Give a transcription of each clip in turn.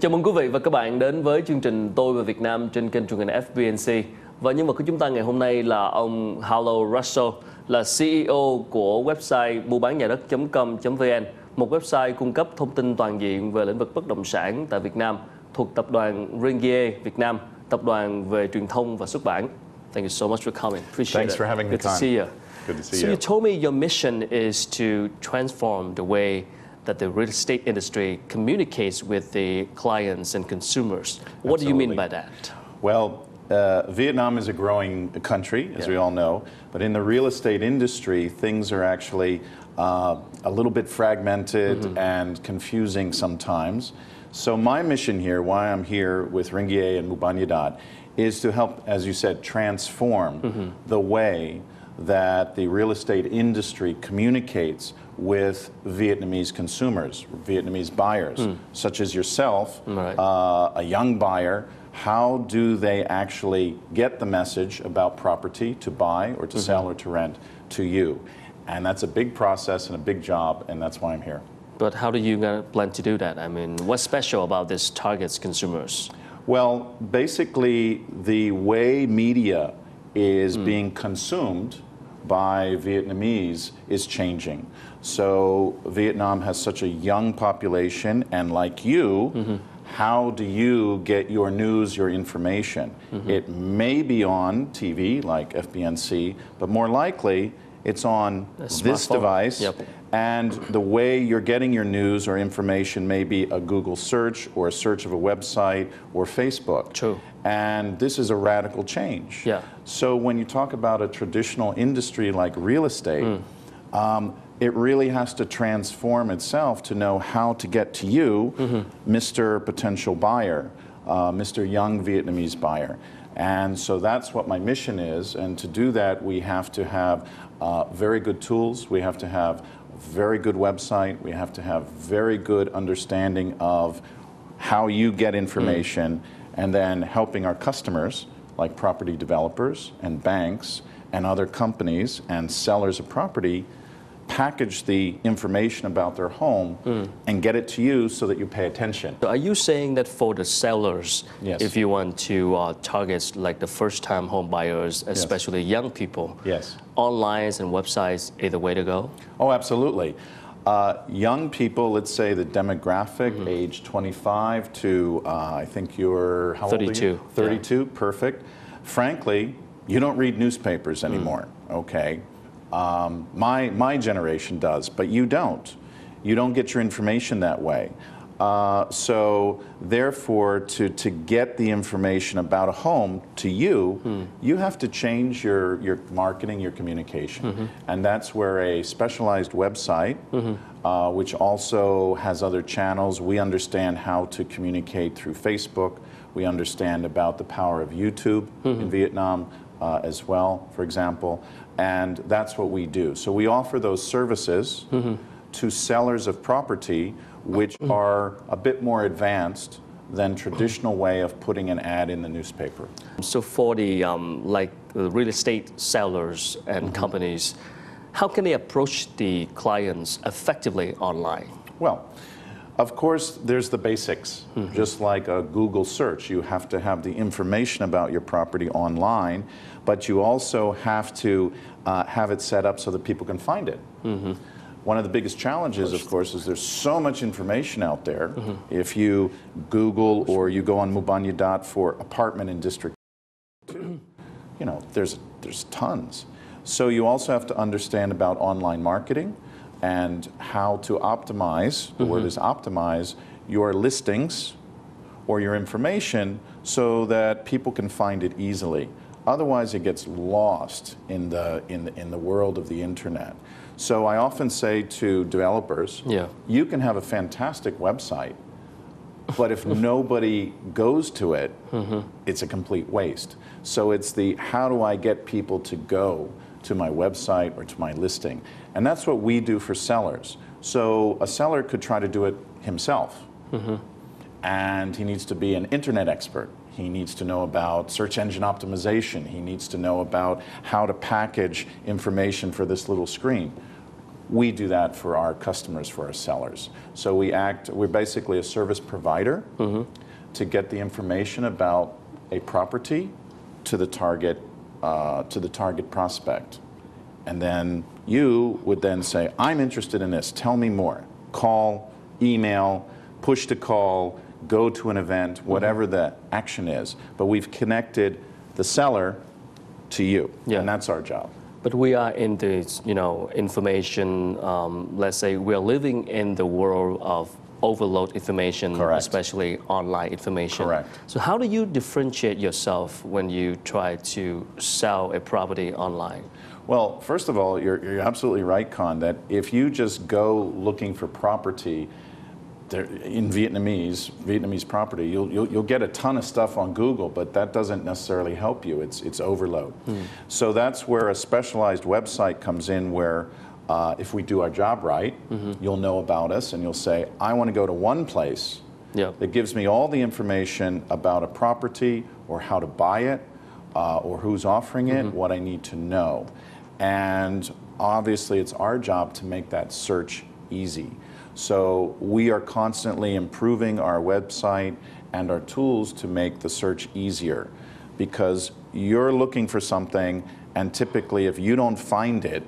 Chào mừng quý vị và các bạn đến với chương trình Tôi và Việt Nam trên kênh truyền hình FBNC. Và nhân vật của chúng ta ngày hôm nay là ông Harlow Russell, là CEO của website mua bán nhà đất.com.vn, một website cung cấp thông tin toàn diện về lĩnh vực bất động sản tại Việt Nam, thuộc tập đoàn Ringier Việt Nam, tập đoàn về truyền thông và xuất bản. Thank you so much for coming. Appreciate Thanks it. for having me. Good to see you. Good to see So you. you told me your mission is to transform the way that the real estate industry communicates with the clients and consumers. What do you mean by that? Well, Vietnam is a growing country, as we all know, but in the real estate industry, things are actually a little bit fragmented and confusing sometimes. So my mission here, why I'm here with Ringier and Mubanyadat, is to help, as you said, transform the way that the real estate industry communicates with Vietnamese consumers, Vietnamese buyers, such as yourself, a young buyer. How do they actually get the message about property to buy or to sell or to rent to you? And that's a big process and a big job, and that's why I'm here. But how do you plan to do that? I mean, what's special about this targets consumers? Well, basically, the way media is being consumed by Vietnamese is changing. So Vietnam has such a young population, and like you, how do you get your news, your information? It may be on TV, like FBNC, but more likely it's on this device. And the way you're getting your news or information may be a Google search or a search of a website or Facebook. True. And this is a radical change. Yeah. So when you talk about a traditional industry like real estate, it really has to transform itself to know how to get to you, Mr. Potential Buyer, Mr. Young Vietnamese Buyer. And so that's what my mission is. And to do that, we have to have very good tools. We have to have a very good website. We have to have very good understanding of how you get information, and then helping our customers, like property developers and banks and other companies and sellers of property, package the information about their home and get it to you so that you pay attention. So are you saying that for the sellers, if you want to target like the first-time home buyers, especially young people, online and websites is the way to go? Oh, absolutely. Young people, let's say the demographic, age 25 to, I think you're, how 32. old are you? 32, perfect. Frankly, you don't read newspapers anymore, okay? My generation does, but you don't. You don't get your information that way. So therefore, to get the information about a home to you, you have to change your marketing, your communication. And that's where a specialized website, which also has other channels. We understand how to communicate through Facebook. We understand about the power of YouTube in Vietnam as well, for example. And that's what we do. So we offer those services to sellers of property, which are a bit more advanced than traditional way of putting an ad in the newspaper. So for the like the real estate sellers and companies, how can they approach the clients effectively online? Well, of course, there's the basics. Just like a Google search, you have to have the information about your property online, but you also have to have it set up so that people can find it. One of the biggest challenges, of course, is there's so much information out there. If you Google or you go on Mubanyadat for apartment in District 2, you know, there's tons. So you also have to understand about online marketing and how to optimize, the word is optimize, your listings or your information so that people can find it easily. Otherwise, it gets lost in the world of the internet. So I often say to developers, you can have a fantastic website, but if nobody goes to it, it's a complete waste. So it's the how do I get people to go to my website or to my listing? And that's what we do for sellers. So a seller could try to do it himself, and he needs to be an internet expert. He needs to know about search engine optimization. He needs to know about how to package information for this little screen. we do that for our customers, for our sellers. So we're basically a service provider to get the information about a property to the target prospect. And then you would then say, I'm interested in this, tell me more. Call, email, push to call, go to an event, whatever the action is. But we've connected the seller to you, and that's our job. But we are in this, information, let's say we are living in the world of overload information, especially online information. Correct. So how do you differentiate yourself when you try to sell a property online? Well, first of all, you're absolutely right, Con, that if you just go looking for property in Vietnamese property, you'll get a ton of stuff on Google, but that doesn't necessarily help you. It's overload. So that's where a specialized website comes in, where if we do our job right, you'll know about us and you'll say, I want to go to one place that gives me all the information about a property or how to buy it or who's offering it, what I need to know. And obviously it's our job to make that search easy. So we are constantly improving our website and our tools to make the search easier, because you're looking for something, and typically if you don't find it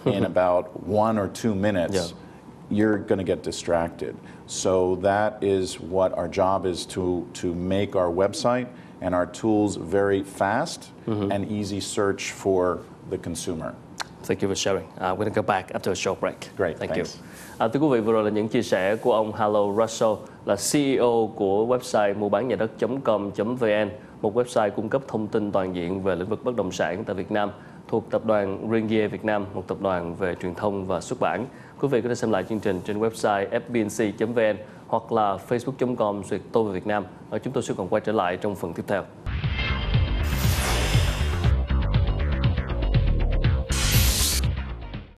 in about 1 or 2 minutes, you're going to get distracted. So that is what our job is, to make our website and our tools very fast and easy search for the consumer. Thank you for sharing. We're going to go back after a short break. Great, thank thanks. you. Thưa quý vị, vừa rồi là những chia sẻ của ông Harlow Russell, là CEO của website mua bán nhà đất.com.vn, một website cung cấp thông tin toàn diện về lĩnh vực bất động sản tại Việt Nam, thuộc tập đoàn Ringier Việt Nam, một tập đoàn về truyền thông và xuất bản. Quý vị có thể xem lại chương trình trên website FBNC-Ông hoặc là facebook.com/tôi về Việt Nam. Chúng tôi sẽ còn quay trở lại trong phần tiếp theo.